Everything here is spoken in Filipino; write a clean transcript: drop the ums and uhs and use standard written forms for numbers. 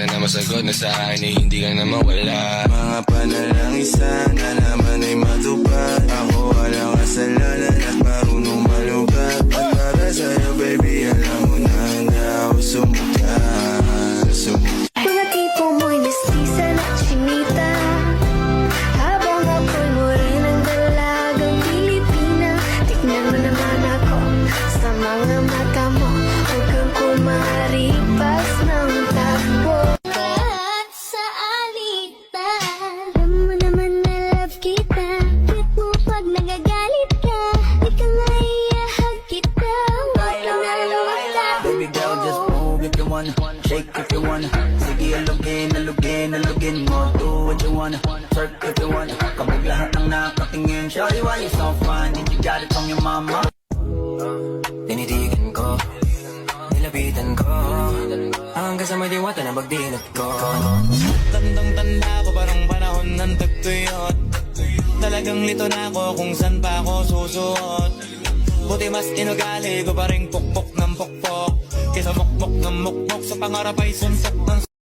sana masagot na sa akin ay hindi ka na mawala. Mga panalangin sana naman ay matupad. Ako walang kasalanan at marunong malugat. At para sa'yo baby alam mo na handa ako sumukat. Mga tipo mo'y mistisan at chinita, habang ako'y morenang dalagang Pilipina. Tignan mo naman ako sa mga mata mo, huwag kang kumaripas ng takbo. At sa alitan, alam mo naman na love kita. Cute mo pag nagagalit ka, di ka nga iahag kita. Huwag ka na lumata. Baby girl, just move if you wanna, shake if you wanna. Sige, alugin mo. Do what you wanna, twerk if you wanna. Kabog lahat ng nakatingin. Shawty, why you so fine? Did you got it from your mama? Tinitigan ko, nilapitan ko, hanggang sa may diwata na magdinat ko. Tandang-tanda ko parang panahon ng tagtuyot. Talagang lito na ako kung saan pa ako susuot. Buti mas inugali ko pa rin pukpok ng pukpok, kesa mukmok ng mukmok sa pangarap ay suntok ng